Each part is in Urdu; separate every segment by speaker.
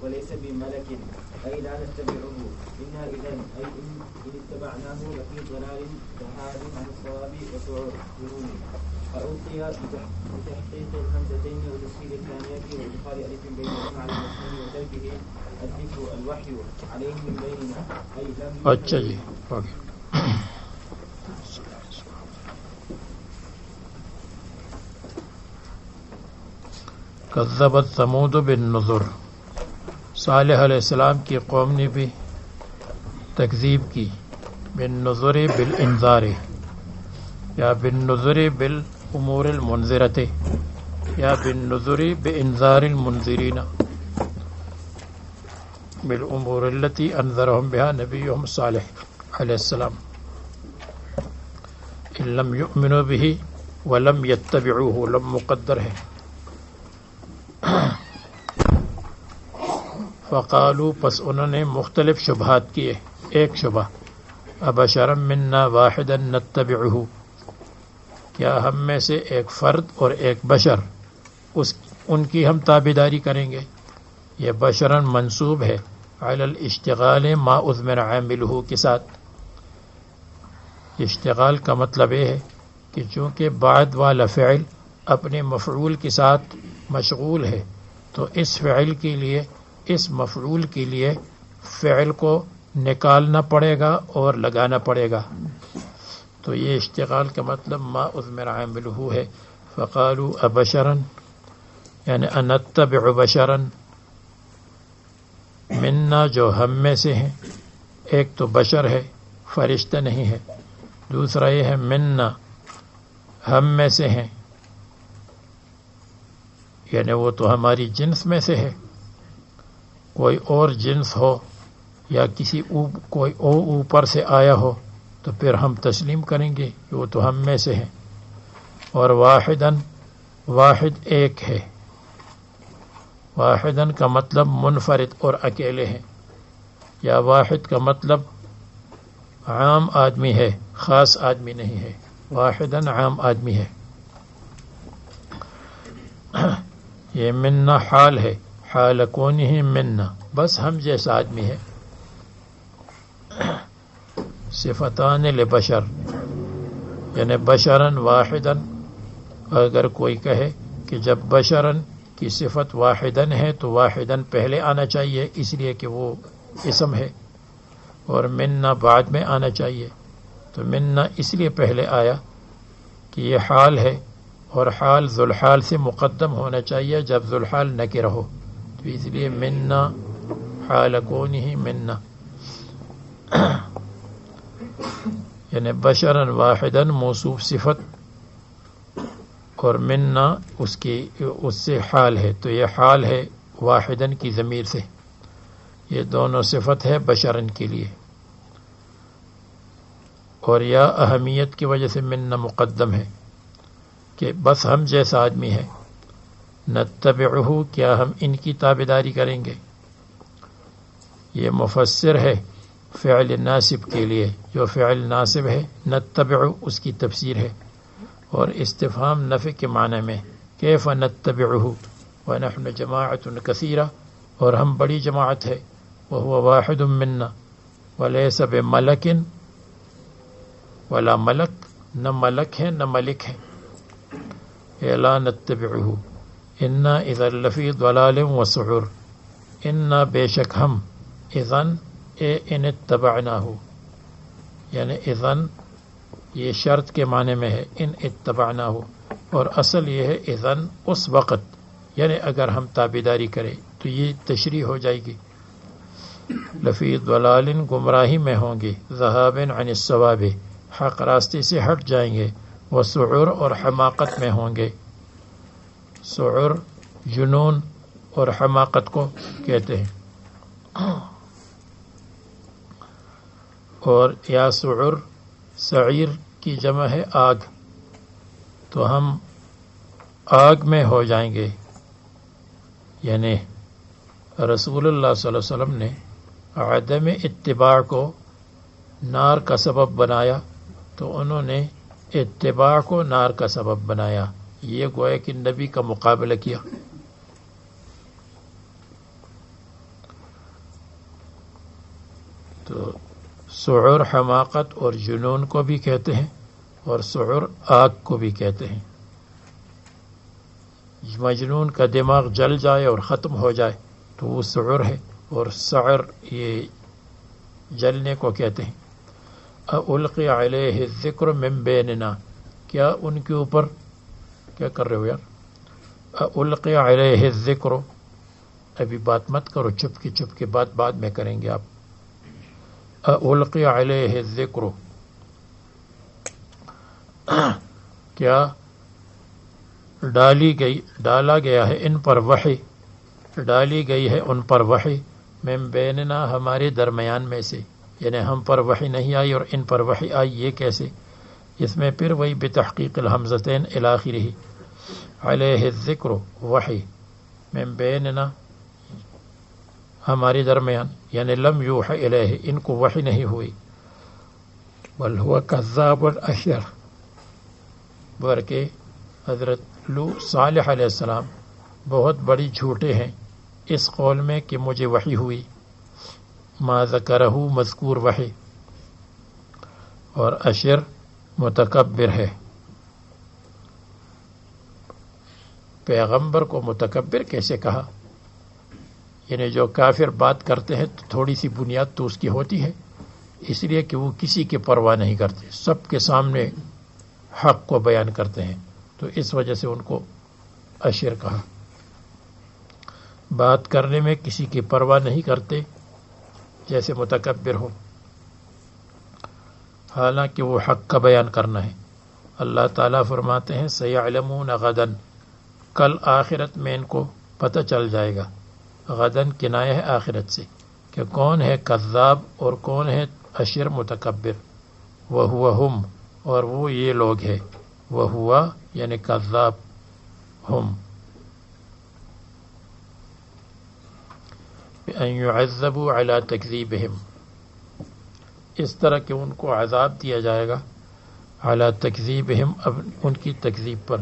Speaker 1: وليس بملك أي لا نتبعه إنا إذا أي إن اتبعناه لفي ضلال ذهاب عن الصواب وسعور جنون. فألقي بتحقيق الهمزتين وتسهيل الثانية وإدخال ألف بينهما على المسلم وتركه الذكر الوحي عليه من بيننا أي لم
Speaker 2: اچھا جی کذبت ثمود بالنذر، صالح علیہ السلام کی قوم نے بھی تکذیب کی، بالنذر بالانذار یا بالنذر بالامور المنذرۃ یا بالنذر بانذار المنذرین بالامور التي انذرهم بها نبيهم صالح علیہ السلام ان لم يؤمنوا به ولم يتبعوه، لم مقدر ہے۔ فقالوا، پس انہوں نے مختلف شبہات کیے، ایک شبہ ابشرا منا واحدا نتبعہ، کیا ہم میں سے ایک فرد اور ایک بشر ان کی ہم تابعداری کریں گے؟ یہ بشرا منصوب ہے علی الاشتغال ما اضمر عاملہ کے ساتھ۔ اشتغال کا مطلب یہ ہے کہ چونکہ بعد والا فعل اپنے مفعول کے ساتھ مشغول ہے تو اس فعل کے لیے، اس مفعول کے لیے فعل کو نکالنا پڑے گا اور لگانا پڑے گا، تو یہ اشتغال کا مطلب ما اضمر عاملہ ہے۔ فقالوا ابشرا یعنی انتبع بشرا منا، جو ہم میں سے ہیں، ایک تو بشر ہے، فرشتہ نہیں ہے، دوسرا یہ ہے منا ہم میں سے ہیں، یعنی وہ تو ہماری جنس میں سے ہے، کوئی اور جنس ہو یا کوئی اوپر سے آیا ہو تو پھر ہم تسلیم کریں گے کہ وہ تو ہم میں سے ہیں۔ اور واحدن، واحد ایک ہے، واحدن کا مطلب منفرد اور اکیلے ہیں، یا واحد کا مطلب عام آدمی ہے، خاص آدمی نہیں ہے، واحدن عام آدمی ہے۔ یہ منا حال ہے، حال کونہ منا، بس ہم جیسا آدمی ہے۔ صفتان لبشر یعنی بشرن واحدن، اگر کوئی کہے کہ جب بشرن کی صفت واحدن ہے تو واحدن پہلے آنا چاہیے اس لیے کہ وہ اسم ہے، اور منا بعد میں آنا چاہیے، تو منا اس لیے پہلے آیا کہ یہ حال ہے، اور حال ذوالحال سے مقدم ہونا چاہیے جب ذوالحال نکرہ ہو، تو اس لیے منا حال کونہ منا، یعنی بشرن واحدن موصوف صفت اور منا اس سے حال ہے، تو یہ حال ہے واحدن کی ضمیر سے، یہ دونوں صفت ہے بشرن کے لیے، اور یا اہمیت کی وجہ سے منا مقدم ہے کہ بس ہم جیسا آدمی ہے، نتبعہ کیا ہم ان کی تابعداری کریں گے۔ یہ مفسر ہے فعل ناصب کے لیے، جو فعل ناصب ہے نتبع اس کی تفسیر ہے، اور استفہام نفی کے معنی میں کیف نتبعہ ونحن جماعت کثیرہ، اور ہم بڑی جماعت ہے، وہو واحد منا ولیس بملک ولا ملک، نہ ملک ہے نہ ملک ہے، لا نتبعہ انا اذا لفی ضلال وسعر، انا بے شک ہم، اذن ان اتبعناہ، یعنی اذن یہ شرط کے معنی میں ہے، ان اتبعناہ، اور اصل یہ ہے اذن اس وقت، یعنی اگر ہم تابعداری کریں تو یہ تشریح ہو جائے گی، لفی ضلال گمراہی میں ہوں گے، ذہاب عن الصواب حق راستے سے ہٹ جائیں گے، وسعر اور حماقت میں ہوں گے، سعر جنون اور حماقت کو کہتے ہیں، اور یا سعر سعیر کی جمع ہے آگ، تو ہم آگ میں ہو جائیں گے، یعنی رسول اللہ صلی اللہ علیہ وسلم نے عدم اتباع کو نار کا سبب بنایا، تو انہوں نے اتباع کو نار کا سبب بنایا، یہ گویا کہ نبی کا مقابلہ کیا۔ تو سعر حماقت اور جنون کو بھی کہتے ہیں اور سعر آگ کو بھی کہتے ہیں. مجنون کا دماغ جل جائے اور ختم ہو جائے تو وہ سعر ہے، اور سعر یہ جلنے کو کہتے ہیں. اُلقی علیہ الذکر من بیننا، کیا ان کے اوپر کیا کر رہے ہو یار؟ اُلقی علیہ الذکر، ابھی بات مت کرو، چپ کے بعد میں کریں گے آپ. اُلقی علیہ الذکر، کیا ڈالا گیا ہے ان پر وحی، ڈالی گئی ہے ان پر وحی، من بیننا ہمارے درمیان میں سے، یعنی ہم پر وحی نہیں آئی اور ان پر وحی آئی، یہ کیسے؟ اس میں پھر وہی بتحقیق الحمزتین الی آخرہ، علیہ الذکر وحی، من بیننا ہمارے درمیان، یعنی لم یوحى الیہ، ان کو وحی نہیں ہوئی. بل هو کذاب اشر، بلکہ حضرت صالح علیہ السلام بہت بڑی جھوٹے ہیں اس قول میں کہ مجھے وحی ہوئی. ما ذکرہ مذکور وحی، اور اشر متکبر ہے. پیغمبر کو متکبر کیسے کہا؟ یعنی جو کافر بات کرتے ہیں تو تھوڑی سی بنیاد تو اس کی ہوتی ہے، اس لیے کہ وہ کسی کی پرواہ نہیں کرتے، سب کے سامنے حق کو بیان کرتے ہیں، تو اس وجہ سے ان کو اشر کہا. بات کرنے میں کسی کی پرواہ نہیں کرتے جیسے متکبر ہو، حالانکہ وہ حق کا بیان کرنا ہے. اللہ تعالیٰ فرماتے ہیں سیعلمون غدن، کل آخرت میں ان کو پتہ چل جائے گا. غدن کنایہ ہے آخرت سے کہ کون ہے کذاب اور کون ہے اشر متکبر. وہو ہم، اور وہ یہ لوگ ہے، وہو یعنی کذاب، ہم. ان يعذبوا على تکذیبہم، اس طرح کہ ان کو عذاب دیا جائے گا علی تکذیبہم، اب ان کی تکذیب پر،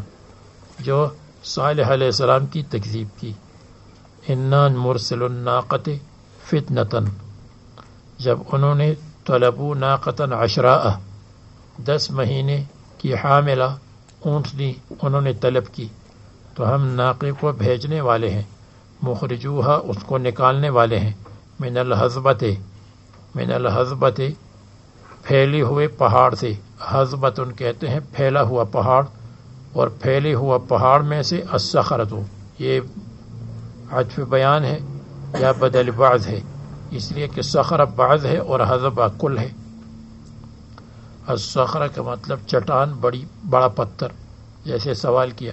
Speaker 2: جو صالح علیہ السلام کی تکذیب کی. انا مرسل الناقۃ فتنۃ، جب انہوں نے طلبوا ناقۃ عشراء، 10 مہینے کی حاملہ اونٹنی انہوں نے طلب کی، تو ہم ناقے کو بھیجنے والے ہیں، مخرجوہا اس کو نکالنے والے ہیں، من الحضبۃ پھیلے ہوئے پہاڑ سے. حضبۃ کہتے ہیں پھیلا ہوا پہاڑ، اور پھیلے ہوا پہاڑ میں سے الصخرۃ، یہ عطف بیان ہے یا بدل بعض ہے، اس لیے کہ صخرہ بعض ہے اور حضبہ کل ہے. الصخرہ کا مطلب چٹان، بڑا پتھر، جیسے سوال کیا.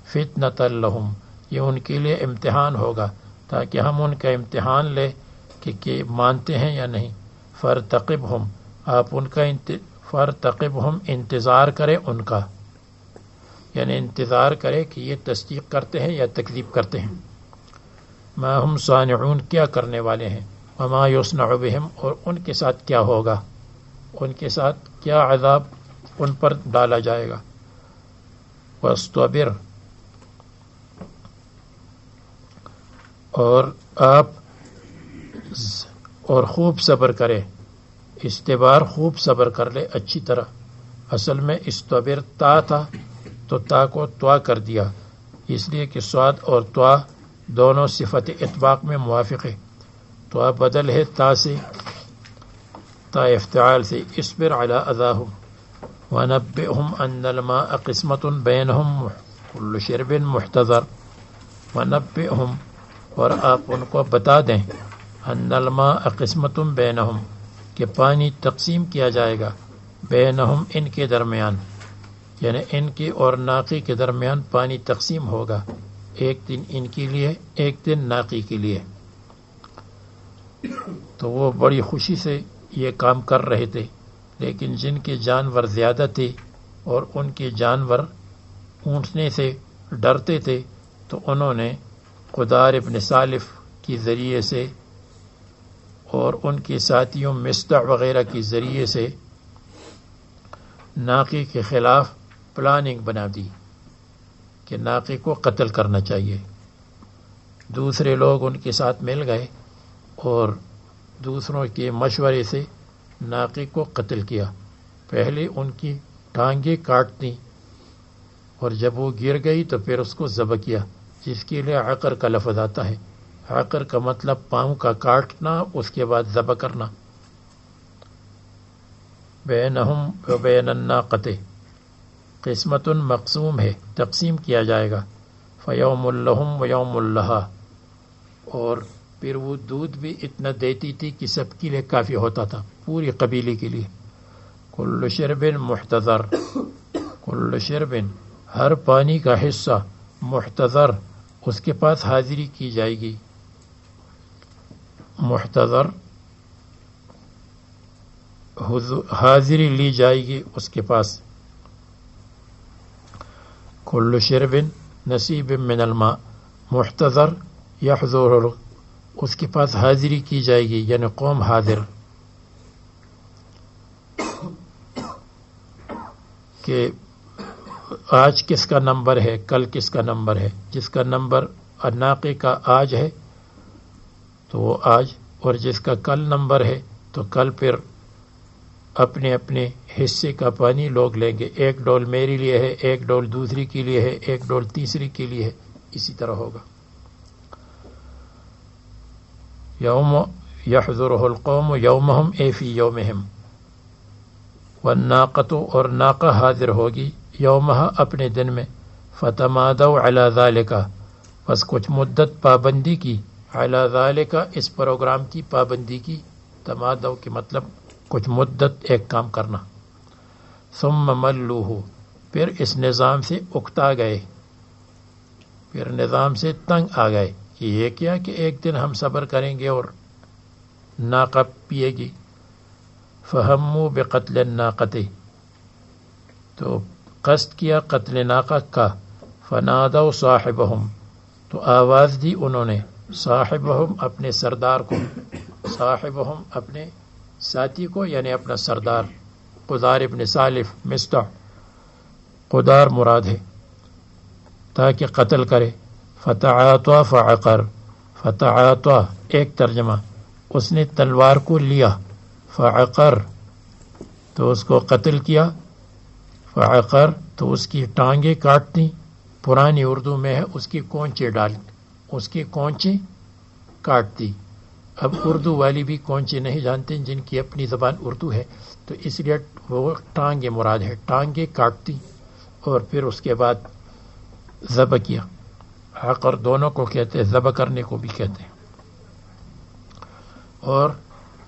Speaker 2: فتنۃ لہم، یہ ان کے لیے امتحان ہوگا تاکہ ہم ان کا امتحان لیں کہ مانتے ہیں یا نہیں. فرتقبہم، آپ ان کا فرتقبہم انتظار کریں ان کا، یعنی انتظار کرے کہ یہ تصدیق کرتے ہیں یا تکذیب کرتے ہیں. ما ہم صانعون، کیا کرنے والے ہیں. وما یصنع بہم، اور ان کے ساتھ کیا ہوگا، ان کے ساتھ کیا عذاب ان پر ڈالا جائے گا. واصطبر، اور آپ اور خوب صبر کرے. استبار خوب صبر کر لے اچھی طرح. اصل میں استبر تا تھا تو تا کو توا کر دیا، اس لیے کہ صاد اور توا دونوں صفت اطباق میں موافق ہے. توا بدل ہے تا سے، تا افتعال سے. اصبر علی اذاہم ونبئہم ان الماء قسمۃ بینہم کل شرب محتضر. ونبئہم، اور آپ ان کو بتا دیں، ان الماء قسمۃ بینہم، کہ پانی تقسیم کیا جائے گا، بینہم ان کے درمیان، یعنی ان کے اور ناقی کے درمیان پانی تقسیم ہوگا، ایک دن ان کے لیے ایک دن ناقی کے لیے. تو وہ بڑی خوشی سے یہ کام کر رہے تھے، لیکن جن کے جانور زیادہ تھے اور ان کے جانور اونٹنے سے ڈرتے تھے، تو انہوں نے قدار ابن سالف کے ذریعے سے اور ان کے ساتھیوں مصدع وغیرہ کے ذریعے سے ناقے کے خلاف پلاننگ بنا دی کہ ناقے کو قتل کرنا چاہیے. دوسرے لوگ ان کے ساتھ مل گئے اور دوسروں کے مشورے سے ناقے کو قتل کیا. پہلے ان کی ٹانگیں کاٹ دیں اور جب وہ گر گئی تو پھر اس کو ذبح کیا، جس کے لیے عقر کا لفظ آتا ہے. عقر کا مطلب پاؤں کا کاٹنا، اس کے بعد ذبح کرنا. بینہم و بین الناقۃ، قسمت مقسوم ہے، تقسیم کیا جائے گا. فیوم لہم و یوم لہا، اور پھر وہ دودھ بھی اتنا دیتی تھی کہ سب کے لیے کافی ہوتا تھا، پوری قبیلے کے لیے. کل شرب محتضر، کل شرب ہر پانی کا حصہ، محتضر اس کے پاس حاضری کی جائے گی. محتضر حاضری لی جائے گی اس کے پاس. کل شرب نصیب من الماء، محتضر یحضر اس کے پاس حاضری کی جائے گی، یعنی قوم حاضر، کہ آج کس کا نمبر ہے، کل کس کا نمبر ہے. جس کا نمبر ناقے کا آج ہے تو وہ آج، اور جس کا کل نمبر ہے تو کل پھر اپنے اپنے حصے کا پانی لوگ لیں گے. ایک ڈول میرے لیے ہے، ایک ڈول دوسری کے لیے ہے، ایک ڈول تیسری کے لیے ہے، اسی طرح ہوگا. یوم یحضرہ القوم یومہم اے فی یومہم، والناقۃ اور ناقہ حاضر ہوگی یومہا اپنے دن میں. فتمادوا علی ذالک، بس کچھ مدت پابندی کی، علی ذالک اس پروگرام کی پابندی کی. تمادو کے مطلب کچھ مدت ایک کام کرنا. ثم ملوہ پھر اس نظام سے اکتا گئے، پھر نظام سے تنگ آ گئے کہ یہ کیا کہ ایک دن ہم صبر کریں گے اور ناقہ پیے گی. فہموا بقتل الناقۃ تو قصد کیا قتل ناقہ کا. فنادوا صاحبہم تو آواز دی انہوں نے، صاحبہم اپنے سردار کو، صاحبہم اپنے ساتھی کو یعنی اپنا سردار. قدار ابن سالف مستع، قدار مراد ہے، تاکہ قتل کرے. فتعاطى فعقر، فتعاطى ایک ترجمہ، اس نے تلوار کو لیا. فعقر تو اس کو قتل کیا. فعقر تو اس کی ٹانگیں کاٹ دیں، پرانی اردو میں ہے اس کی کونچے ڈال، اس کی کونچے کاٹ دی. اب اردو والی بھی کونچے نہیں جانتے جن کی اپنی زبان اردو ہے، تو اس لیے وہ ٹانگیں مراد ہے، ٹانگیں کاٹ دی اور پھر اس کے بعد ذبح کیا. عقر دونوں کو کہتے ہیں، ذبح کرنے کو بھی کہتے ہیں. اور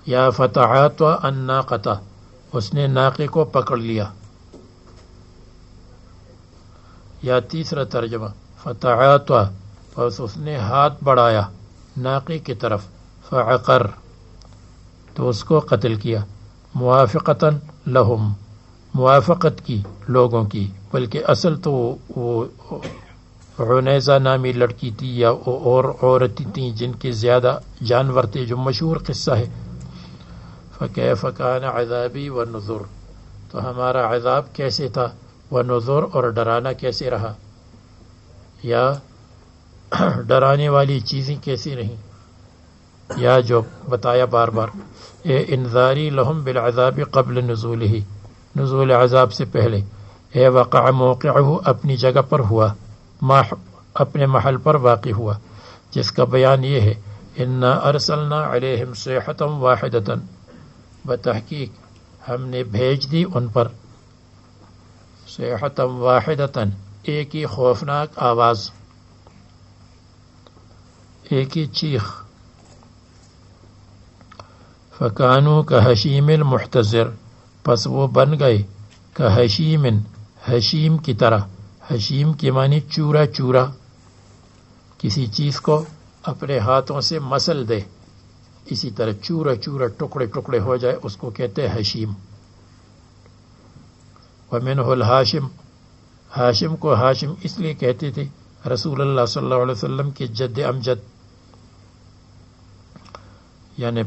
Speaker 2: یا فتعاطى الناقۃ اس نے ناقے کو پکڑ لیا. یا تیسرا ترجمہ فتعاطى بس اس نے ہاتھ بڑھایا ناقے کی طرف. فعقر تو اس کو قتل کیا. موافقتاً لہم موافقت کی لوگوں کی، بلکہ اصل تو وہ عنیزہ نامی لڑکی تھی یا اور عورتیں تھیں جن کے زیادہ جانور تھے، جو مشہور قصہ ہے. فکیف کان عذابی ونذر تو ہمارا عذاب کیسے تھا، ونذر اور ڈرانا کیسے رہا، یا ڈرانے والی چیزیں کیسی رہیں، یا جو بتایا بار بار. اے انذاری لہم بالعذاب قبل نزولہ، نزول عذاب سے پہلے. اے وقع موقعہ اپنی جگہ پر ہوا، اپنے محل پر واقع ہوا، جس کا بیان یہ ہے انا ارسلنا علیہم صیحۃ واحدۃ، بتحقیق ہم نے بھیج دی ان پر صیحۃ واحدۃ ایک ہی خوفناک آواز، ایک ہی چیخ. فکانوا کحشیم المحتضر پس وہ بن گئے کحشیم حشیم کی طرح. حشیم کے معنی چورا چورا، کسی چیز کو اپنے ہاتھوں سے مسل دے، اسی طرح چورا چورا ٹکڑے ٹکڑے ہو جائے اس کو کہتے ہیں حشیم. ومنہ الہاشم، ہاشم کو ہاشم اس لیے کہتے تھے رسول اللہ صلی اللہ علیہ وسلم کے جد امجد یعنی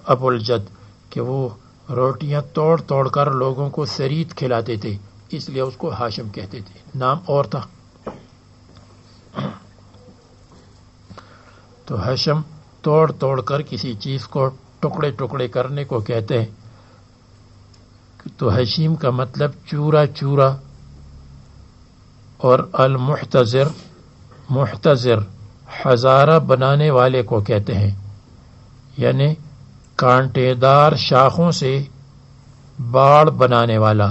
Speaker 2: ابو الجد، کہ وہ روٹیاں توڑ توڑ کر لوگوں کو سرید کھلاتے تھے، اس لیے اس کو ہاشم کہتے تھے، نام اور تھا. تو حشم توڑ توڑ کر کسی چیز کو ٹکڑے ٹکڑے کرنے کو کہتے ہیں. تو حشیم کا مطلب چورا چورا، اور المحتضر محتضر ہزارہ بنانے والے کو کہتے ہیں، یعنی کانٹے دار شاخوں سے باڑ بنانے والا.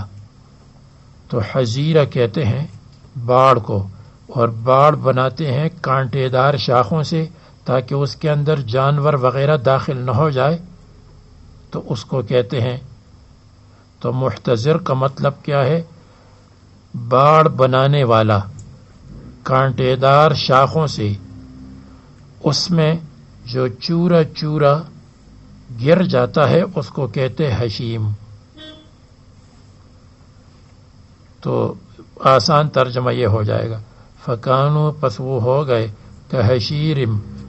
Speaker 2: تو حزیرہ کہتے ہیں باڑ کو، اور باڑ بناتے ہیں کانٹے دار شاخوں سے تاکہ اس کے اندر جانور وغیرہ داخل نہ ہو جائے، تو اس کو کہتے ہیں. تو محتضر کا مطلب کیا ہے؟ باڑ بنانے والا کانٹے دار شاخوں سے، اس میں جو چورا چورا گر جاتا ہے اس کو کہتے حشیم. تو آسان ترجمہ یہ ہو جائے گا، فکانو پس وہ ہو گئے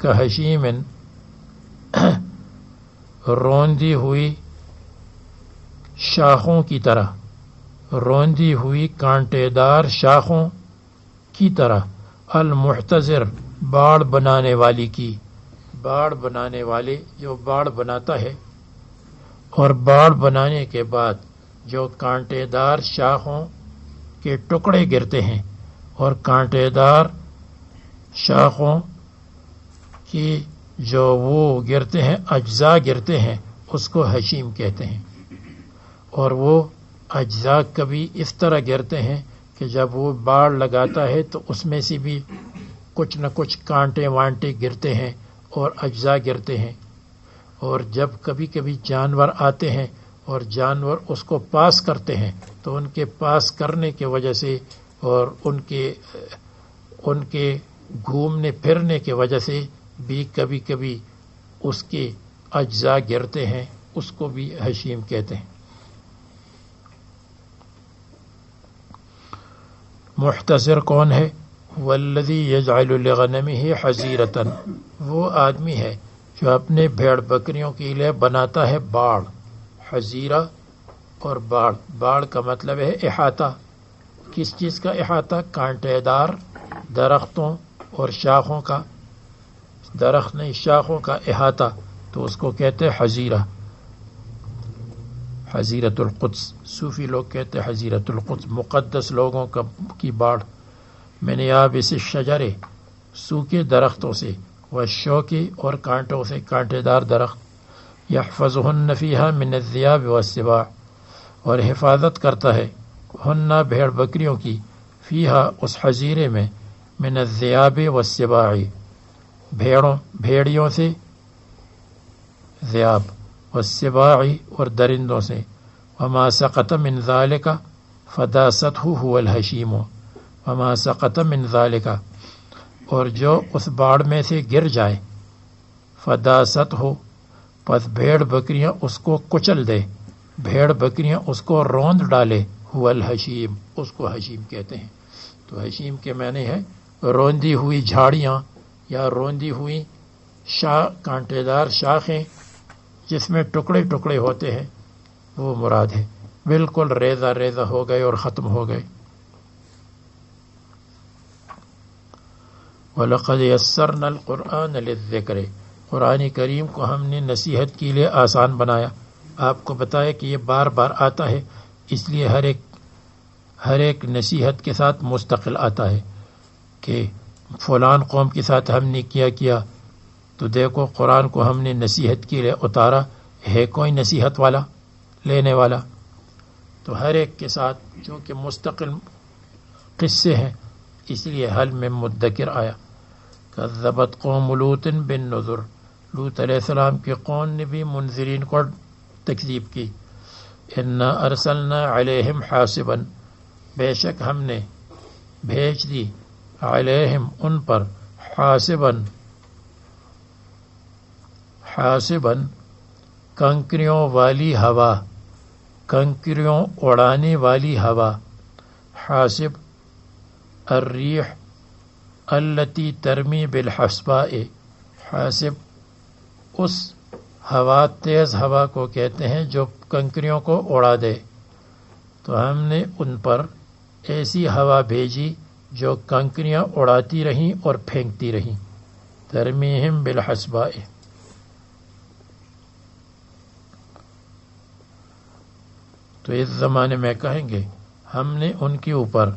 Speaker 2: کحشیم روندی ہوئی شاخوں کی طرح، روندی ہوئی کانٹے دار شاخوں کی طرح، المحتضر باڑ بنانے والی کی. باڑ بنانے والے جو باڑ بناتا ہے، اور باڑ بنانے کے بعد جو کانٹے دار شاخوں کے ٹکڑے گرتے ہیں، اور کانٹے دار شاخوں کی جو وہ گرتے ہیں اجزاء گرتے ہیں، اس کو حشیم کہتے ہیں. اور وہ اجزاء کبھی اس طرح گرتے ہیں کہ جب وہ باڑ لگاتا ہے تو اس میں سے بھی کچھ نہ کچھ کانٹے وانٹے گرتے ہیں اور اجزاء گرتے ہیں. اور جب کبھی کبھی جانور آتے ہیں اور جانور اس کو پاس کرتے ہیں تو ان کے پاس کرنے کی وجہ سے اور ان کے گھومنے پھرنے کی وجہ سے بھی کبھی کبھی اس کے اجزاء گرتے ہیں، اس کو بھی حشیم کہتے ہیں. محتضر کون ہے؟ والذی یجعل لغنمہ حظیرۃ، وہ آدمی ہے جو اپنے بھیڑ بکریوں کے لیے بناتا ہے باڑ. حظیرہ اور باڑ، باڑ کا مطلب ہے احاطہ. کس چیز کا احاطہ؟ کانٹے دار درختوں اور شاخوں کا، درخت نہیں شاخوں کا احاطہ، تو اس کو کہتے ہیں حظیرہ. حظیرۃ القدس، صوفی لوگ کہتے ہیں حظیرۃ القدس، مقدس لوگوں کی باڑ. من یابس الشجر، سوکھے درختوں سے، والشوک اور کانٹوں سے، کانٹے دار درخت. یحفظہن فیہا من الذیاب والسباع، اور حفاظت کرتا ہے ہن بھیڑ بکریوں کی، فیہا اس حظیرے میں، من الذیاب والسباع بھیڑیوں سے، ذیاب، والسباع اور درندوں سے. وما سقط من ذالک فداستہ هو الحشیم، وما سقط من ذالک، اور جو اس باڑ میں سے گر جائے، فداست ہو، پس بھیڑ بکریاں اس کو کچل دے، بھیڑ بکریاں اس کو روند ڈالے، هو الحشیم، اس کو حشیم کہتے ہیں. تو حشیم کے معنی ہے روندی ہوئی جھاڑیاں یا روندی ہوئی کانٹے دار شاخیں جس میں ٹکڑے ٹکڑے ہوتے ہیں، وہ مراد ہے. بالکل ریزہ ریزہ ہو گئے اور ختم ہو گئے. وَلَقَدْ يَسَّرْنَا الْقُرْآنَ لِلذِّكْرِ، قرآن کریم کو ہم نے نصیحت کے لیے آسان بنایا. آپ کو بتایا کہ یہ بار بار آتا ہے، اس لیے ہر ایک نصیحت کے ساتھ مستقل آتا ہے کہ فلان قوم کے ساتھ ہم نے کیا تو دیکھو قرآن کو ہم نے نصیحت کے لیے اتارا ہے، کوئی نصیحت والا لینے والا. تو ہر ایک کے ساتھ چونکہ مستقل قصے ہیں، اس لیے حل میں مدکر آیا. کذبت قوم لوط بالنذر، لوط علیہ السلام کی قوم نے بھی منذرین کو تکذیب کی. انا ارسلنا علیہم حاسبا، بے شک ہم نے بھیج دی، علیہم ان پر، حاسبا کنکریوں والی ہوا، کنکریوں اڑانے والی ہوا. حاسب الریح التی ترمی بالحسباء، حاسب اس ہوا، تیز ہوا کو کہتے ہیں جو کنکریوں کو اڑا دے. تو ہم نے ان پر ایسی ہوا بھیجی جو کنکریاں اڑاتی رہیں اور پھینکتی رہیں. ترمیہم بالحسباء. تو اس زمانے میں کہیں گے ہم نے ان کے اوپر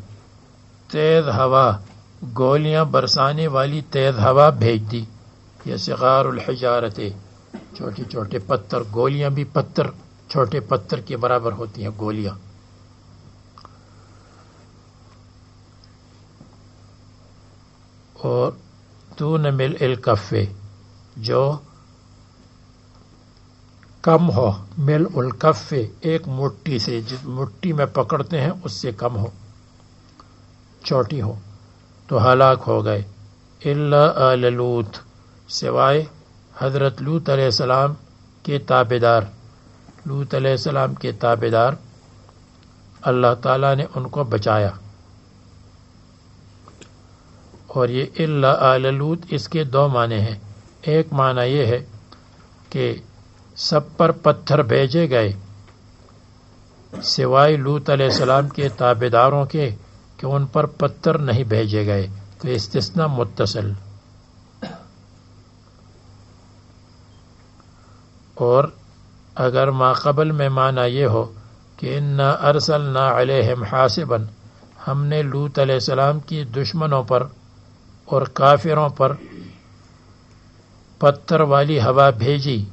Speaker 2: تیز ہوا، گولیاں برسانے والی تیز ہوا بھیج دی. یہ صغار الحجارت، چھوٹے چھوٹے پتھر، گولیاں بھی پتھر، چھوٹے پتھر کے برابر ہوتی ہیں گولیاں. اور دون ملء الکف، جو کم ہو، ملء الکف ایک مٹھی سے، جس مٹھی میں پکڑتے ہیں اس سے کم ہو، چھوٹی ہو، تو ہلاک ہو گئے. الا آل لوط، سوائے حضرت لوط علیہ السلام کے تابعدار. لوط علیہ السلام کے تابعدار اللہ تعالیٰ نے ان کو بچایا. اور یہ الا آل لوط اس کے دو معنی ہیں. ایک معنی یہ ہے کہ سب پر پتھر بھیجے گئے سوائے لوط علیہ السلام کے تابعداروں کے، کہ ان پر پتھر نہیں بھیجے گئے، تو استثناء متصل. اور اگر ما قبل میں معنی یہ ہو کہ انا ارسلنا علیہم حاسبا، ہم نے لوط علیہ السلام کی دشمنوں پر اور کافروں پر پتھر والی ہوا بھیجی،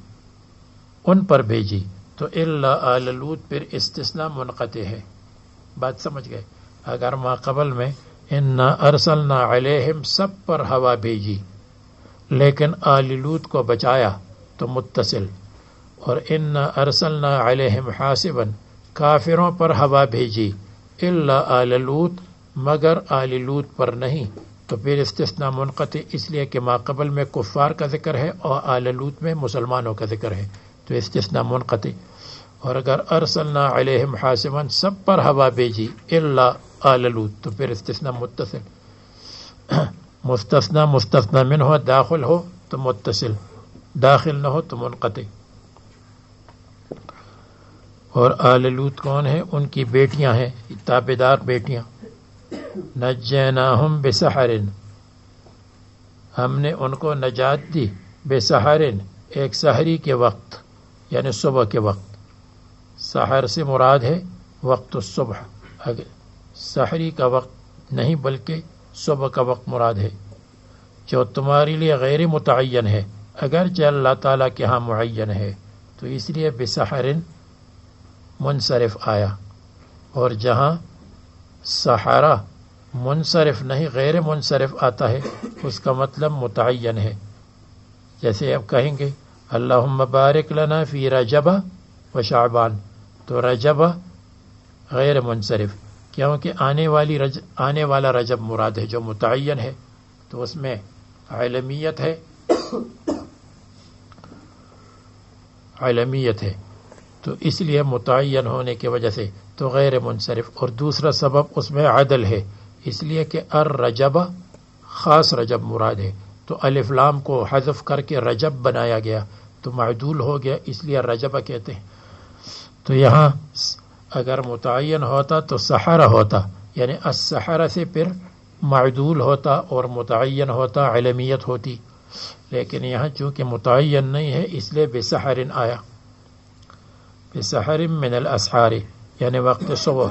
Speaker 2: ان پر بھیجی، تو الا آل لوط پھر استثناء منقطع ہے. بات سمجھ گئے؟ اگر ما قبل میں انا ارسلنا علیہم سب پر ہوا بھیجی لیکن آل لوط کو بچایا تو متصل. اور انا ارسلنا علیہم حاسبا کافروں پر ہوا بھیجی الا آل لوط مگر آل لوط پر نہیں، تو پھر استثناء منقطع، اس لیے کہ ما قبل میں کفار کا ذکر ہے اور آل لوط میں مسلمانوں کا ذکر ہے، تو استثناء منقطع. اور اگر ارسلنا علیہم حاسبا سب پر ہوا بھیجی الا آل لوط، تو پھر استثناء متصل. مستثنی مستثنی منہ ہو، داخل ہو تو متصل، داخل نہ ہو تو منقطع. اور آل لوط کون ہے؟ ان کی بیٹیاں ہیں، تابعدار بیٹیاں. نجیناہم بسحر، ہم نے ان کو نجات دی، بسحر ایک سحری کے وقت، یعنی صبح کے وقت. سحر سے مراد ہے وقت الصبح، سحری کا وقت نہیں بلکہ صبح کا وقت مراد ہے، جو تمہارے لیے غیر متعین ہے اگرچہ اللہ تعالیٰ کے ہاں معین ہے، تو اس لیے بسحر منصرف آیا. اور جہاں سحرہ منصرف نہیں غیر منصرف آتا ہے اس کا مطلب متعین ہے. جیسے اب کہیں گے اللہم بارک لنا فی رجب و شعبان، تو رجب غیر منصرف، کیونکہ آنے والا رجب مراد ہے جو متعین ہے، تو اس میں علمیت ہے، علمیت ہے، تو اس لیے متعین ہونے کی وجہ سے تو غیر منصرف. اور دوسرا سبب اس میں عدل ہے، اس لیے کہ الرجب خاص رجب مراد ہے، تو الف لام کو حذف کر کے رجب بنایا گیا تو معدول ہو گیا، اس لیے رجب کہتے ہیں. تو یہاں اگر متعین ہوتا تو سحرہ ہوتا، یعنی السحرہ سے پھر معدول ہوتا اور متعین ہوتا علمیت ہوتی، لیکن یہاں چونکہ متعین نہیں ہے اس لیے بسحر آیا. بسحر من الاسحار یعنی وقت صبح،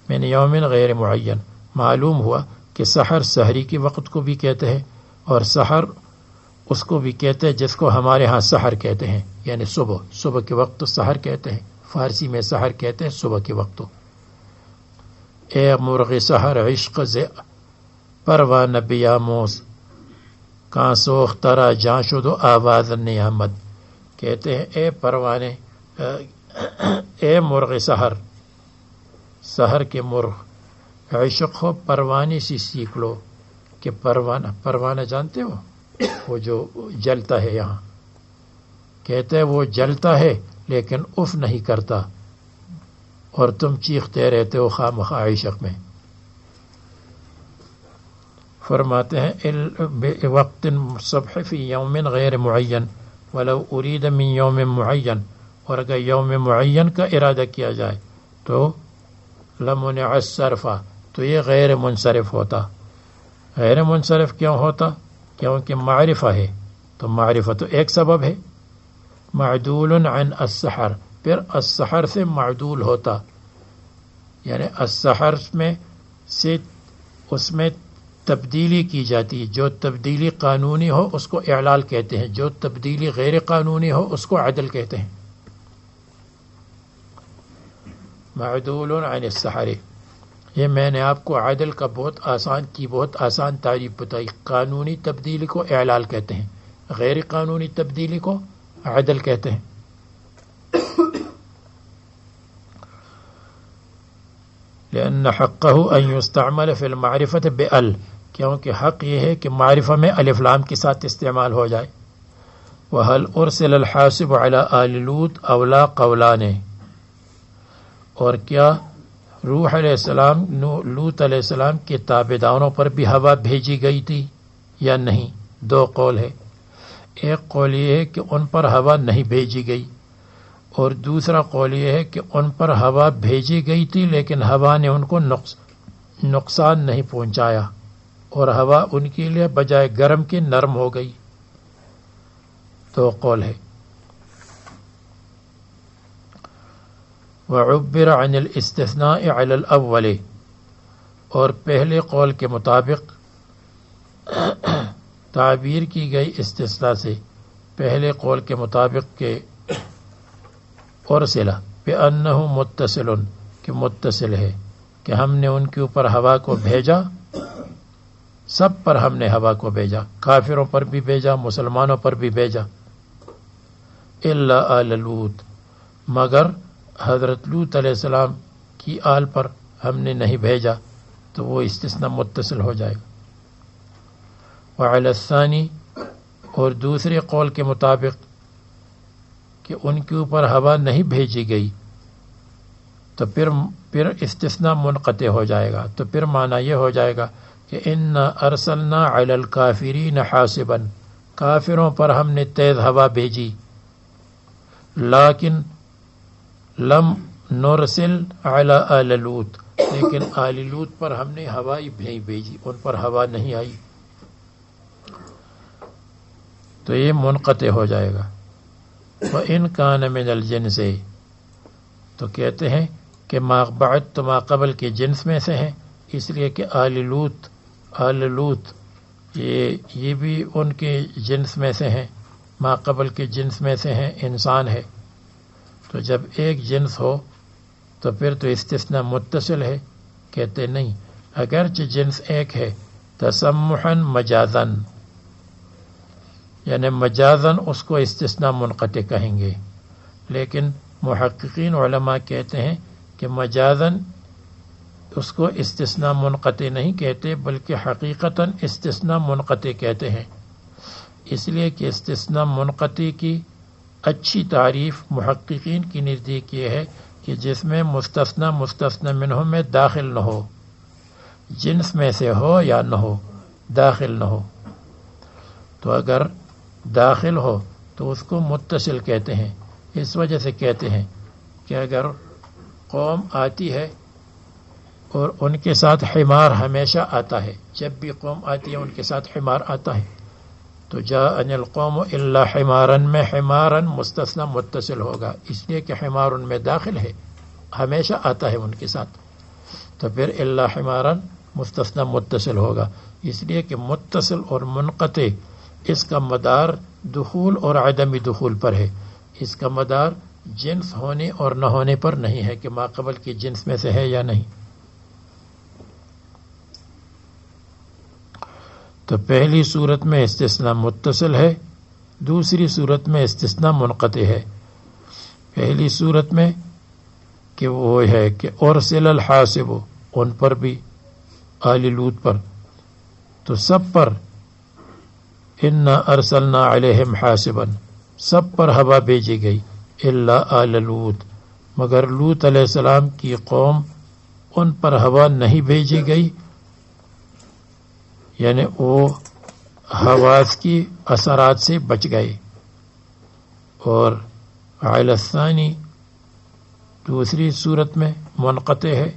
Speaker 2: من یوم غیر معین. معلوم ہوا کہ سحر سحری کے وقت کو بھی کہتے ہیں اور سحر اس کو بھی کہتے ہیں جس کو ہمارے ہاں سحر کہتے ہیں، یعنی صبح کے وقت تو سحر کہتے ہیں، فارسی میں سحر کہتے ہیں صبح کے وقت. اے مرغ سحر عشق ز پروانہ بیاموز، کاں سوخ ترا جاں شدو آواز نیامد. کہتے ہیں اے پروانے، اے مرغ سحر، سحر کے مرغ، عشق ہو پروانی سی سیکھ لو. کہ پروانہ جانتے ہو وہ جو جلتا ہے، یہاں کہتے ہیں وہ جلتا ہے لیکن اف نہیں کرتا اور تم چیختے رہتے ہو خواہ مخواہ عشق میں. فرماتے ہیں وقت صبح فی یوم غیر معین ولو ارید من یوم معین، اور اگر یوم معین کا ارادہ کیا جائے تو لمنع الصرف، تو یہ غیر منصرف ہوتا. غیر منصرف کیوں ہوتا؟ کیونکہ معرفہ ہے، تو معرفہ تو ایک سبب ہے. معدول عن السحر، پھر السحر سے معدول ہوتا یعنی السحر میں سے اس میں تبدیلی کی جاتی ہے. جو تبدیلی قانونی ہو اس کو اعلال کہتے ہیں، جو تبدیلی غیر قانونی ہو اس کو عدل کہتے ہیں. معدول عن السحر، یہ میں نے آپ کو عدل کا بہت آسان تعریف بتائی. قانونی تبدیلی کو اعلال کہتے ہیں، غیر قانونی تبدیلی کو عدل کہتے ہیں. لأن حقه ان يستعمل في المعرفة بأل، کیونکہ حق یہ ہے کہ معرفہ میں الف لام کے ساتھ استعمال ہو جائے. وهل ارسل الحاسب على آل لوط اولا قولان، اور کیا روح علیہ السلام لوط علیہ السلام کے تابعداروں پر بھی ہوا بھیجی گئی تھی یا نہیں؟ دو قول ہے. ایک قول یہ ہے کہ ان پر ہوا نہیں بھیجی گئی، اور دوسرا قول یہ ہے کہ ان پر ہوا بھیجی گئی تھی لیکن ہوا نے ان کو نقصان نہیں پہنچایا، اور ہوا ان کے لیے بجائے گرم کے نرم ہو گئی. دو قول ہے. وعبر عن الاستثناء على الاول، اور پہلے قول کے مطابق تعبیر کی گئی استثناء سے پہلے قول کے مطابق کہ ارسلہ بأنہ متصل، کہ متصل ہے، کہ ہم نے ان کے اوپر ہوا کو بھیجا. سب پر ہم نے ہوا کو بھیجا، کافروں پر بھی بھیجا، مسلمانوں پر بھی بھیجا. الا آل لوط، مگر حضرت لوط علیہ السلام کی آل پر ہم نے نہیں بھیجا، تو وہ استثناء متصل ہو جائے گا. وعلی الثانی، اور دوسرے قول کے مطابق کہ ان کے اوپر ہوا نہیں بھیجی گئی، تو پھر استثناء منقطع ہو جائے گا. تو پھر معنی یہ ہو جائے گا کہ انا ارسلنا علی الکافرین حاسبا، کافروں پر ہم نے تیز ہوا بھیجی. لیکن لم نرسل علی آل لوط، لیکن آل لوط پر ہم نے ہوا ہی نہیں بھیجی، ان پر ہوا نہیں آئی. تو یہ منقطع ہو جائے گا. وَإِنْ كَانَ مِنَ الْجِنْسِ، تو کہتے ہیں کہ ما بعد تو ما قبل کے جنس میں سے ہیں، اس لیے کہ آل لوط یہ بھی ان کے جنس میں سے ہیں، ما قبل کے جنس میں سے ہیں، انسان ہے. تو جب ایک جنس ہو تو پھر تو استثناء متصل ہے. کہتے نہیں، اگرچہ جنس ایک ہے، تسمحاً مجازاً، یعنی مجازاً اس کو استثناء منقطع کہیں گے، لیکن محققین علماء کہتے ہیں کہ مجازاً اس کو استثناء منقطع نہیں کہتے، بلکہ حقیقتاً استثناء منقطع کہتے ہیں. اس لیے کہ استثناء منقطع کی اچھی تعریف محققین کی نزدیک یہ ہے کہ جس میں مستثنی منہ میں داخل نہ ہو، جنس میں سے ہو یا نہ ہو، داخل نہ ہو. تو اگر داخل ہو تو اس کو متصل کہتے ہیں. اس وجہ سے کہتے ہیں کہ اگر قوم آتی ہے اور ان کے ساتھ حمار ہمیشہ آتا ہے، جب بھی قوم آتی ہے ان کے ساتھ حمار آتا ہے، تو جاءن القوم الا حمارا میں حمارا مستثنی متصل ہوگا، اس لیے کہ حمار ان میں داخل ہے، ہمیشہ آتا ہے ان کے ساتھ. تو پھر الا حمارا مستثنی متصل ہوگا. اس لیے کہ متصل اور منقطع اس کا مدار دخول اور عدم دخول پر ہے، اس کا مدار جنس ہونے اور نہ ہونے پر نہیں ہے کہ ما قبل کی جنس میں سے ہے یا نہیں. تو پہلی صورت میں استثناء متصل ہے، دوسری صورت میں استثناء منقطع ہے. پہلی صورت میں کہ وہ ہے کہ ارسل الحاسب، ان پر بھی آل لوط پر، تو سب پر انا ارسلنا علیہم حاسبا، سب پر ہوا بھیجی گئی، الا آل لوط، مگر لوط علیہ السلام کی قوم ان پر ہوا نہیں بھیجی گئی، یعنی وہ حواس کی اثرات سے بچ گئے. اور علی الثانی دوسری صورت میں منقطع ہے،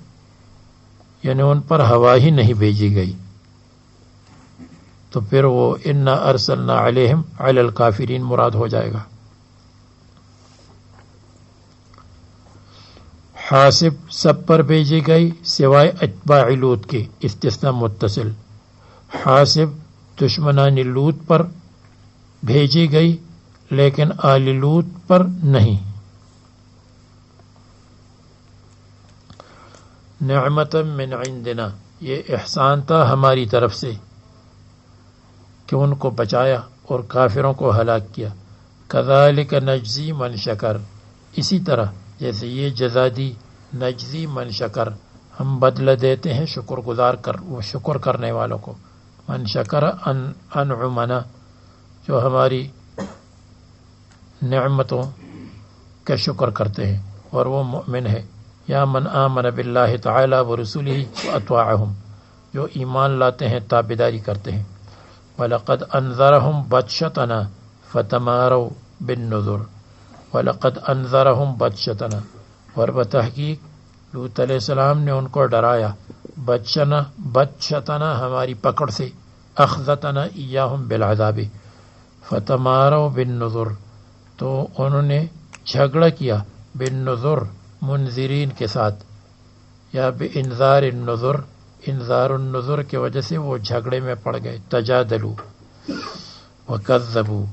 Speaker 2: یعنی ان پر ہوا ہی نہیں بھیجی گئی، تو پھر وہ انا ارسلنا علیہم علی الکافرین مراد ہو جائے گا. حاسب سب پر بھیجی گئی سوائے اتباع لوط کے، استثناء متصل۔ حاسب دشمنان لوط پر بھیجی گئی لیکن آل لوط پر نہیں۔ نعمتا من عندنا، یہ احسان تھا ہماری طرف سے کہ ان کو بچایا اور کافروں کو ہلاک کیا۔ کذالک نجزی من شکر، اسی طرح جیسے یہ جزا دی، نجزی من شکر، ہم بدلہ دیتے ہیں شکر کرنے والوں کو۔ من شکر انعمنا، جو ہماری نعمتوں کا شکر کرتے ہیں اور وہ مؤمن ہے۔ یا من آمن باللہ تعالی ورسولہ واطاعہم، جو ایمان لاتے ہیں تابعداری کرتے ہیں۔ وَلَقَدْ أَنذَرَهُمْ بَطْشَتَنَا فَتَمَارَوْا بِالنُّذُرِ، وَلَقَدْ أَنذَرَهُمْ بَطْشَتَنَا، اور بتحقیق لوط علیہ السلام نے ان کو ڈرایا، بطشتنا ہماری پکڑ سے، اخذتنا ایاہم بالعذاب، فتماروا بالنذر، تو انہوں نے جھگڑا کیا بالنذر، منذرین کے ساتھ، یا بانذار النذر، انذار النذر کی وجہ سے وہ جھگڑے میں پڑ گئے، تجادلوا وکذبوا۔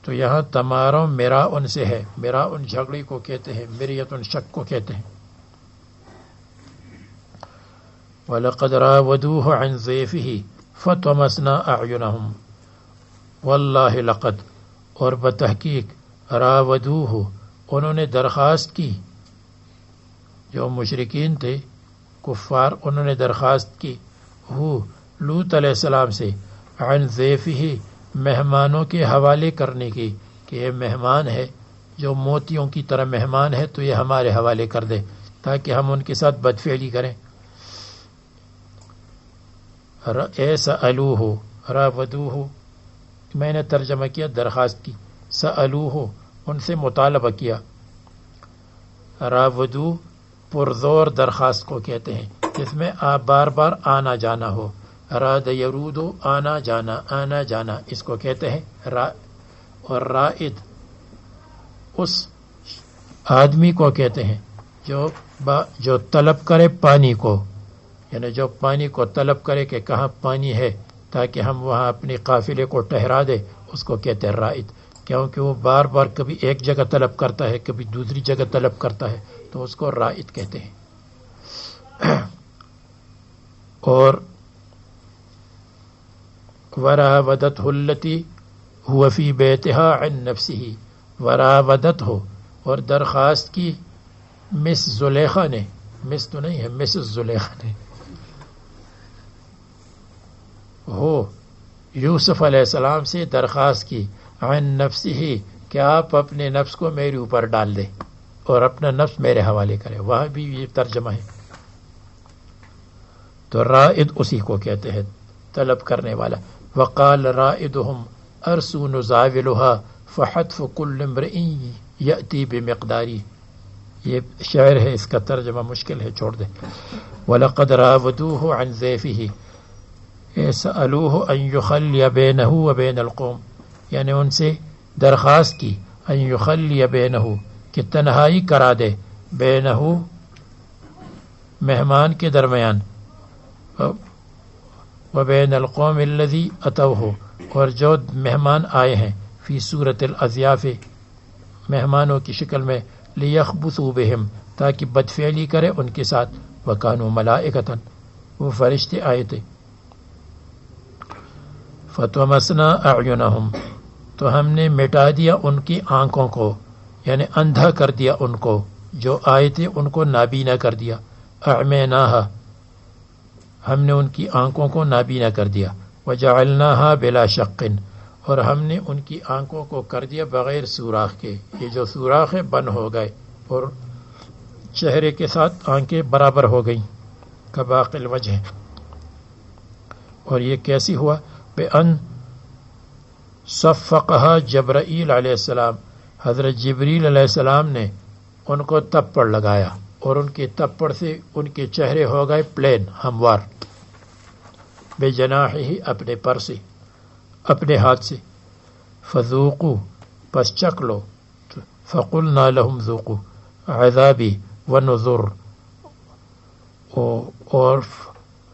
Speaker 2: تو یہاں تمارو مراء سے ہے، مراء جھگڑے کو کہتے ہیں، مریت شک کو کہتے ہیں۔ وَلَقَدْ رَاوَدُوهُ عَنْ ضَيْفِهِ فَطَمَسْنَا أَعْيُنَهُمْ، وَاللَّهِ لَقَدْ، اور بتحقیق راودوه، انہوں نے درخواست کی، جو مشرکین تھے کفار، انہوں نے درخواست کی ہو لوط علیہ السلام سے، عن ضیفہ، مہمانوں کے حوالے کرنے کی، کہ یہ مہمان ہے جو موتیوں کی طرح مہمان ہے تو یہ ہمارے حوالے کر دے تاکہ ہم ان کے ساتھ بدفعلی کریں۔ سألوہ، راودوہ میں نے ترجمہ کیا درخواست کی، سألوہ ان سے مطالبہ کیا، راودو پرزور درخواست کو کہتے ہیں جس میں آپ بار بار آنا جانا ہو، راد یرودو، آنا جانا اس کو کہتے ہیں اور رائد اس آدمی کو کہتے ہیں جو طلب کرے پانی کو، یعنی جو پانی کو طلب کرے کہ کہاں پانی ہے تاکہ ہم وہاں اپنے قافلے کو ٹھہرا دے، اس کو کہتے ہیں رائد، کیونکہ وہ بار بار کبھی ایک جگہ طلب کرتا ہے کبھی دوسری جگہ طلب کرتا ہے تو اس کو رائد کہتے ہیں۔ اور وراودتہ التی هو فی بیتها عن نفسہ، وراودتہ، اور درخواست کی مس زلیخا نے، مس تو نہیں ہے مسز زلیخا نے، ہو یوسف علیہ السلام سے درخواست کی، عن نفسہ، کہ آپ اپنے نفس کو میرے اوپر ڈال دیں اور اپنا نفس میرے حوالے کرے، وہاں بھی یہ ترجمہ ہے۔ تو رائد اسی کو کہتے ہیں طلب کرنے والا۔ وقال رائدہم ارسو نزاولها فحتف كل امرئ یأتی بمقداری، یہ شعر ہے، اس کا ترجمہ مشکل ہے، چھوڑ دیں۔ وَلَقَدْ رَاوَدُوهُ عَنْ ضَيْفِهِ سَأَلُوهُ أَنْ يُخَلِّيَ بَيْنَهُ وَبَيْنَ الْقَوْمِ، یعنی ان سے درخواست کی، أَنْ يُخَلِّيَ بَيْنَهُ، کہ تنہائی کرا دے، بینہو مہمان کے درمیان، وبین القوم الذی اتوہ، اور جو مہمان آئے ہیں، فی صورت الاضیاف، مہمانوں کی شکل میں، لیخبثوا بہم، تاکہ بدفعلی کرے ان کے ساتھ، وکانوا ملائکۃ، وہ فرشتے آئے تھے۔ فطمسنا اعینہم، تو ہم نے مٹا دیا ان کی آنکھوں کو، یعنی اندھا کر دیا ان کو، جو آئے تھے ان کو نابینا کر دیا، اعمیناہا، ہم نے ان کی آنکھوں کو نابینا کر دیا، وجعلناہا بلا شق، اور ہم نے ان کی آنکھوں کو کر دیا بغیر سوراخ کے، یہ جو سوراخ ہے بند ہو گئے اور چہرے کے ساتھ آنکھیں برابر ہو گئیں، کباقی الوجہ۔ اور یہ کیسی ہوا؟ بأن صفقہا جبرائیل علیہ السلام، حضرت جبریل علیہ السلام نے ان کو تپڑ لگایا اور ان کے تپڑ سے ان کے چہرے ہو گئے پلین، ہموار، بجناحہ، اپنے پر سے، اپنے ہاتھ سے، فذوقوا، پس چکھ لو، فقلنا لهم ذوقوا عذابی ونذر، اور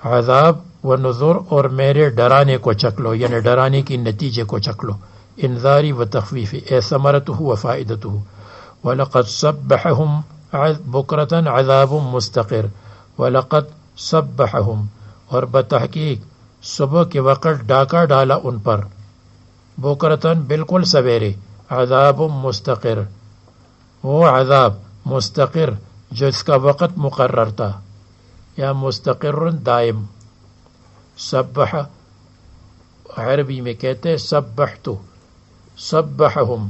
Speaker 2: عذاب و نذر اور میرے ڈرانے کو چکھ لو، یعنی ڈرانے کی نتیجے کو چکھ لو. انذاری و تخویفی اے ثمرتہ و فائدتہ. وَلَقَدْ صَبَّحَهُمْ بُكْرَةً عَذَابٌ مُسْتَقِرٌ. وَلَقَدْ صَبَّحَهُمْ، اور بتحقیق صبح کے وقت ڈاکہ ڈالا ان پر، بکرتاً بالکل سویرے، عذاب مستقر، وہ عذاب مستقر جو اس کا وقت مقرر تھا، یا مستقر دائم. سبح عربی میں کہتے ہیں سبحت، سبحہم،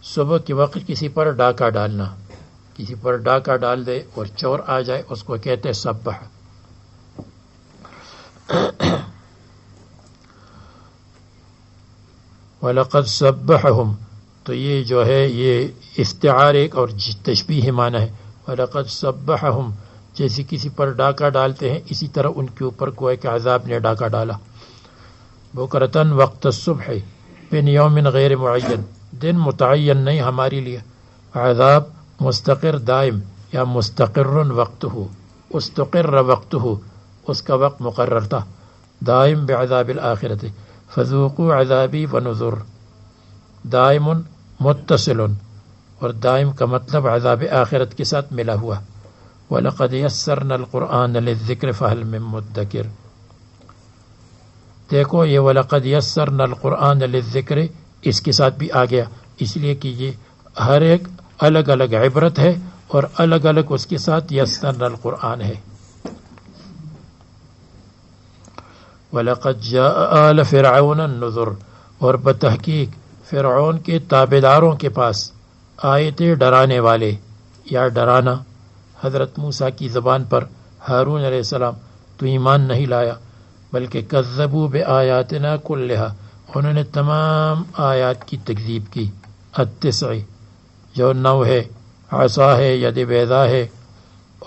Speaker 2: صبح کے وقت کسی پر ڈاکہ ڈالنا، کسی پر ڈاکہ ڈال دے اور چور آ جائے اس کو کہتے ہیں سبح. وَلَقَدْ صَبَّحَهُمْ، تو یہ جو ہے یہ استعارے اور تشبیہ معنی ہے. وَلَقَدْ صَبَّحَهُمْ، جیسے کسی پر ڈاکہ ڈالتے ہیں اسی طرح ان کے اوپر کوئی کہ عذاب نے ڈاکہ ڈالا. بکرتاً وقت الصبح من یوم غیر معین، دن متعین نہیں ہمارے لیے. عذاب مستقر دائم یا مستقر وقتہ، استقر وقتہ، اس کا وقت مقرر تھا. دائم بعذاب الآخرت، فذوقوا عذابی ونذر. دائم متصل، اور دائم کا مطلب عذاب آخرت کے ساتھ ملا ہوا. وَلَقَدْ يَسَّرْنَا الْقُرْآنَ لِلذِّكْرِ فَهَلْ مِن مُدَّكِرٍ. دیکھو یہ وَلَقَدْ يَسَّرْنَا الْقُرْآنَ لِلذِّكْرِ اس کے ساتھ بھی آ گیا، اس لیے کہ یہ ہر ایک الگ الگ عبرت ہے اور الگ الگ اس کے ساتھ یسرنا القرآن ہے. وَلَقَدْ جَاءَ آلَ فِرْعَوْنَ النُّذُرُ، اور بتحقیق فرعون کے تابعداروں کے پاس آئے تھے ڈرانے والے یا ڈرانا. حضرت موسیٰ کی زبان پر ہارون علیہ السلام تو ایمان نہیں لایا، بلکہ کذبوا بآیاتنا کلہا، انہوں نے تمام آیات کی تکذیب کی. التسع جو 9 ہے، عصا ہے، ید بیضا ہے،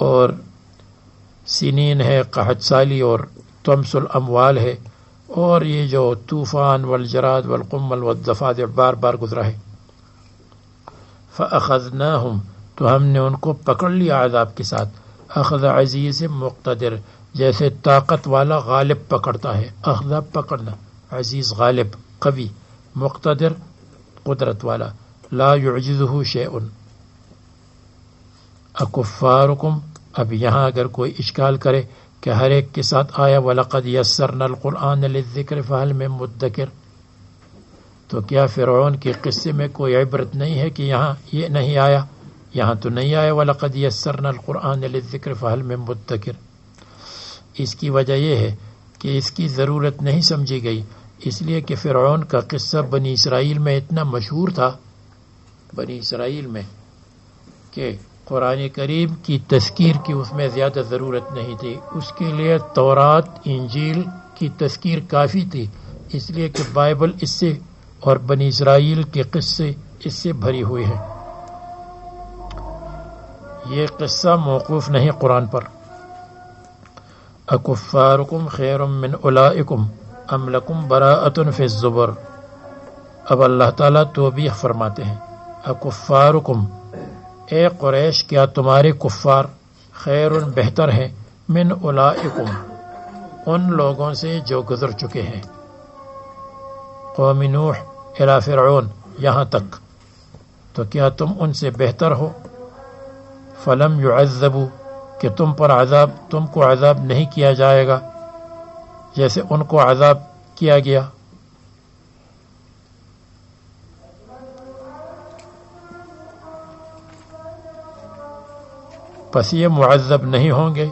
Speaker 2: اور سنین ہے، قحط سالی اور طمس الاموال ہے، اور یہ جو طوفان والجراد والقمل والضفادع بار بار گزرا ہے. فأخذناہم، تو ہم نے ان کو پکڑ لیا عذاب کے ساتھ. اخذ عزیز مقتدر، جیسے طاقت والا غالب پکڑتا ہے. اخذ پکڑنا، عزیز غالب قوی، مقتدر قدرت والا. لا يعجزه شیء. اکفارکم، اب یہاں اگر کوئی اشکال کرے کہ ہر ایک کے ساتھ آیا وَلَقَدْ يَسَّرْنَا الْقُرْآنَ لِلذِّكْرِ فَهَلْ مِن مُدَّكِرٍ، تو کیا فرعون کے قصے میں کوئی عبرت نہیں ہے کہ یہاں یہ نہیں آیا؟ یہاں تو نہیں آیا وَلَقَدْ يَسَّرْنَا الْقُرْآنَ لِلذِّكْرِ فَهَلْ مِن مُدَّكِرٍ. اس کی وجہ یہ ہے کہ اس کی ضرورت نہیں سمجھی گئی، اس لیے کہ فرعون کا قصہ بنی اسرائیل میں اتنا مشہور تھا، بنی اسرائیل میں، کہ قرآن کریم کی تذکیر کی اس میں زیادہ ضرورت نہیں تھی. اس کے لیے تورات انجیل کی تذکیر کافی تھی، اس لیے کہ بائبل اس سے اور بنی اسرائیل کے قصے اس سے بھری ہوئی ہے. یہ قصہ موقوف نہیں قرآن پر. اکفارکم خیر من اولئکم ام لکم براءۃ فی الزبر. اب اللہ تعالیٰ توبیخ فرماتے ہیں. اکفارکم، اے قریش، کیا تمہارے کفار خیر بہتر ہیں من اولئکم، ان لوگوں سے جو گزر چکے ہیں، قوم نوح الی فرعون یہاں تک، تو کیا تم ان سے بہتر ہو؟ فلم يعذبوا، کہ تم کو عذاب نہیں کیا جائے گا جیسے ان کو عذاب کیا گیا. پس یہ معذب نہیں ہوں گے.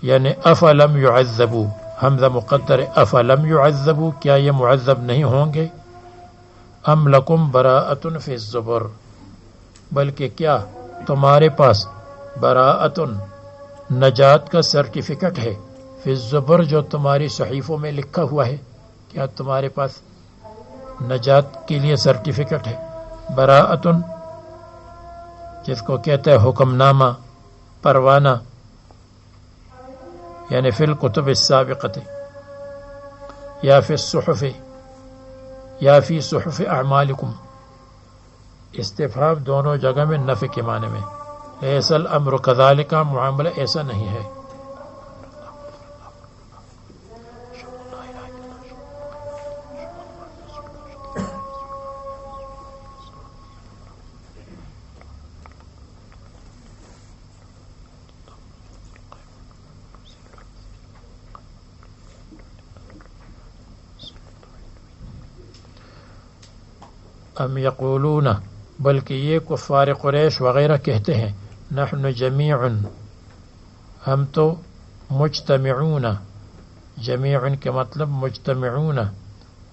Speaker 2: یعنی افلم يعذبوا، حمزہ مقدر افلم يعذبوا، کیا یہ معذب نہیں ہوں گے؟ ام لکم براءۃ فی الزبر، بلکہ کیا تمہارے پاس براءۃ نجات کا سرٹیفکیٹ ہے، فی الزبر جو تمہاری صحیفوں میں لکھا ہوا ہے، کیا تمہارے پاس نجات کے لیے سرٹیفکیٹ ہے؟ براءۃ جس کو کہتے ہیں حکم نامہ، پروانہ، یعنی فی الکتب السابقۃ یا فی الصحف، یا فی صحف اعمالکم، استفہام دونوں جگہ میں نفی کے معنی میں. لیس الامر کذالک، معاملہ ایسا نہیں ہے. ام یقولون، بلکہ یہ کفار قریش وغیرہ کہتے ہیں، نحن جمیع، ہم تو مجتمعون، جمیع کے مطلب مجتمعون،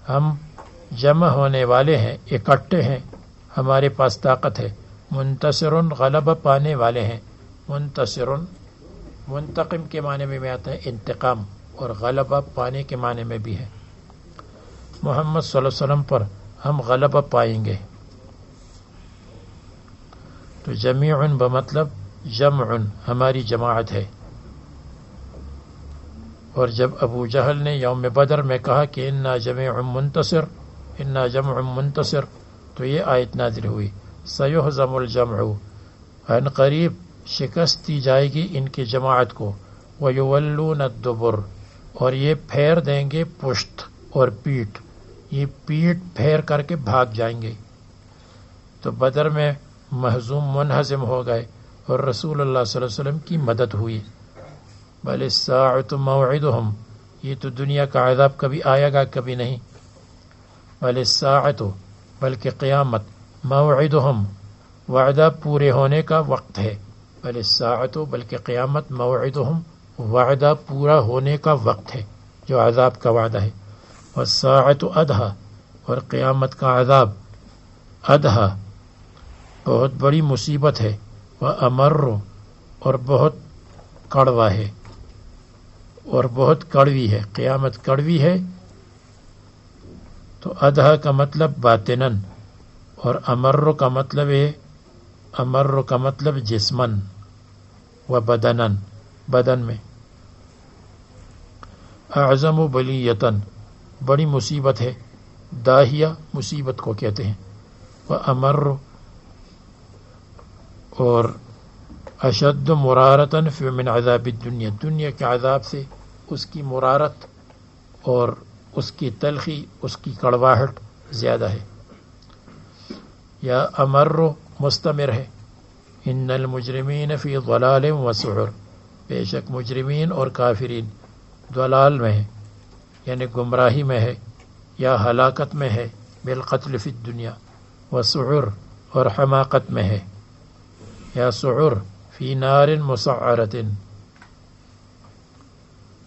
Speaker 2: ہم جمع ہونے والے ہیں، اکٹھے ہیں، ہمارے پاس طاقت ہے. منتصر، غلبہ پانے والے ہیں. منتصر منتقم کے معنی میں آتا ہے انتقام، اور غلبہ پانے کے معنی میں بھی ہے. محمد صلی اللہ علیہ وسلم پر ہم غلبہ پائیں گے. تو جمیع بمطلب جمع، ہماری جماعت ہے. اور جب ابو جہل نے یوم بدر میں کہا کہ انا جمیع منتصر، انا جمع منتصر، تو یہ آیت نازل ہوئی، سیہزم الجمع، ان قریب شکست دی جائے گی ان کی جماعت کو. ویولون الدبر، اور یہ پھیر دیں گے پشت اور پیٹھ، یہ پیٹھ پھیر کر کے بھاگ جائیں گے. تو بدر میں مہزوم منہزم ہو گئے اور رسول اللہ صلی اللہ علیہ وسلم کی مدد ہوئی. بل الساعۃ موعدہم، یہ تو دنیا کا عذاب کبھی آئے گا کبھی نہیں. بل الساعۃ، بلکہ قیامت، موعدہم، وعدہ پورے ہونے کا وقت ہے. بل الساعۃ، بلکہ قیامت، موعدہم، وعدہ پورا ہونے کا وقت ہے جو عذاب کا وعدہ ہے. والساعۃ ادھا، اور قیامت کا عذاب ادھا، بہت بڑی مصیبت ہے. وامر، اور بہت کڑوا ہے، اور بہت کڑوی ہے. قیامت کڑوی ہے. تو ادھا کا مطلب باطنن، اور امر کا مطلب ہے، امر کا مطلب جسمن و بدنن، بدن میں. اعظم بلیتن، بڑی مصیبت ہے. داہیہ مصیبت کو کہتے ہیں. وامر، اور اشد مرارتن فی من عذاب الدنیا، دنیا کے عذاب سے اس کی مرارت اور اس کی تلخی، اس کی کڑواہٹ زیادہ ہے. یا امر مستمر ہے. ان المجرمین فی ضلال وسعر، بے شک مجرمین اور کافرین ضلال میں ہے، یعنی گمراہی میں ہے یا ہلاکت میں ہے، بالقتل فی الدنیا. وسعر، اور حماقت میں ہے. یا سعر فی نار مسعرۃ،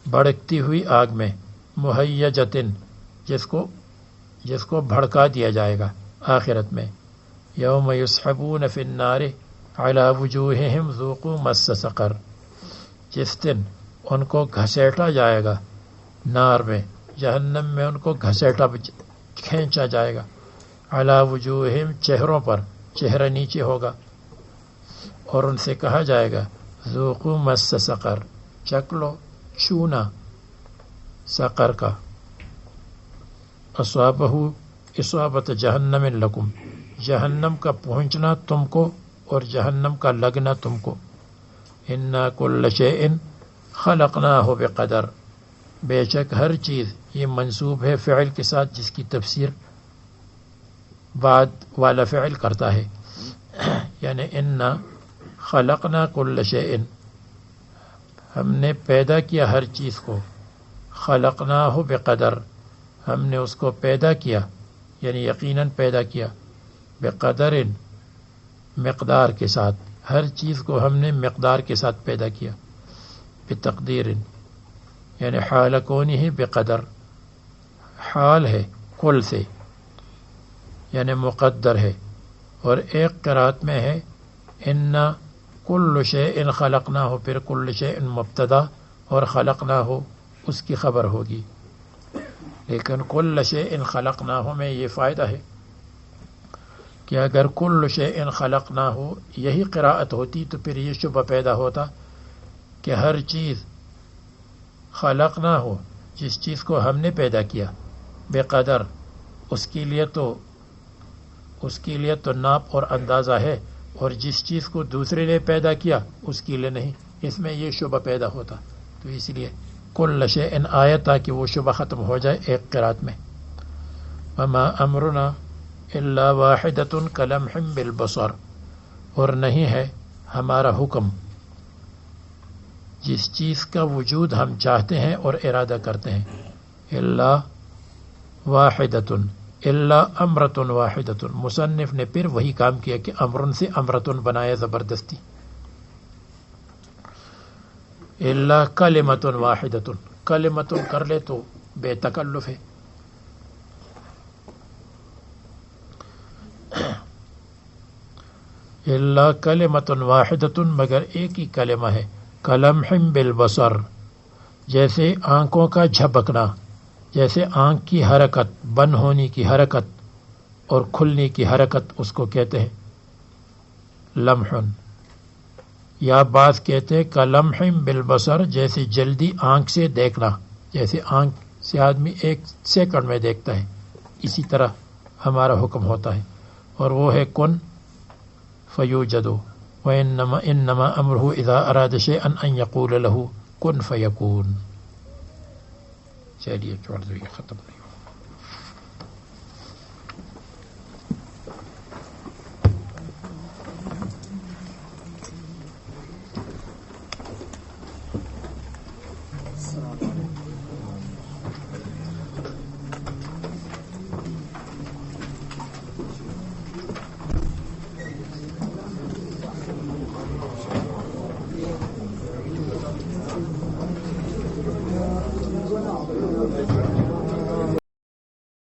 Speaker 2: بھڑکتی ہوئی آگ میں. مہیجۃ، جس کو بھڑکا دیا جائے گا آخرت میں. یوم یسحبون فی النار علی وجوہہم ذوقوا مس سقر، جس دن ان کو گھسیٹا جائے گا نار میں، جہنم میں ان کو گھسیٹا کھینچا جائے گا. علی وجوہہم، چہروں پر، چہرہ نیچے ہوگا، اور ان سے کہا جائے گا ذوقوا مس سقر، چکھ لو چونا سقر کا. اصابہ اصابت جہنم لکم، جہنم کا پہنچنا تم کو اور جہنم کا لگنا تم کو. انا کل شیء خلقناہ بقدر، بے شک ہر چیز، یہ منصوب ہے فعل کے ساتھ جس کی تفسیر بعد والا فعل کرتا ہے. یعنی انا خلقنا کل شیء، ہم نے پیدا کیا ہر چیز کو. خلقناہ بقدر، ہم نے اس کو پیدا کیا، یعنی یقیناً پیدا کیا. بقدر، مقدار کے ساتھ، ہر چیز کو ہم نے مقدار کے ساتھ پیدا کیا. بتقدیر، یعنی حال کونہ بقدر، حال ہے کل سے، یعنی مقدر ہے. اور ایک قرات میں ہے انا کل شیء خلقناہ، پھر کل شیء مبتدا اور خلقناہ اس کی خبر ہوگی. لیکن کل شیء خلقناہ میں یہ فائدہ ہے کہ اگر کل شیء خلقناہ یہی قراءت ہوتی تو پھر یہ شبہ پیدا ہوتا کہ ہر چیز خلقناہ، جس چیز کو ہم نے پیدا کیا، بے قدر، اس کے لیے تو ناپ اور اندازہ ہے، اور جس چیز کو دوسرے نے پیدا کیا اس کے لیے نہیں، اس میں یہ شبہ پیدا ہوتا، تو اس لیے کل شیء آیا تاکہ وہ شبہ ختم ہو جائے ایک قرات میں. وما امرنا الا واحدۃ کلمح بالبصر، اور نہیں ہے ہمارا حکم جس چیز کا وجود ہم چاہتے ہیں اور ارادہ کرتے ہیں، الا واحدۃ، الا امرۃ واحدۃ. مصنف نے پھر وہی کام کیا کہ امرن سے امرۃ بنایا زبردستی. الا کلمۃ واحدۃ، کلمۃ کر لے تو بے تکلف ہے. الا کلمۃ واحدۃ، مگر ایک ہی کلمہ ہے. کلمح بالبصر، جیسے آنکھوں کا جھپکنا، جیسے آنکھ کی حرکت، بند ہونے کی حرکت اور کھلنے کی حرکت، اس کو کہتے ہیں لمح. یا بعض کہتے ہیں کلمح بالبصر، جیسے جلدی آنکھ سے دیکھنا، جیسے آنکھ سے آدمی ایک سیکنڈ میں دیکھتا ہے، اسی طرح ہمارا حکم ہوتا ہے، اور وہ ہے کن فیوجد. وانما امره اذا اراد شيئا ان يقول له کن فیکون. چلیے چھوڑ دو، یہ ختم نہیں.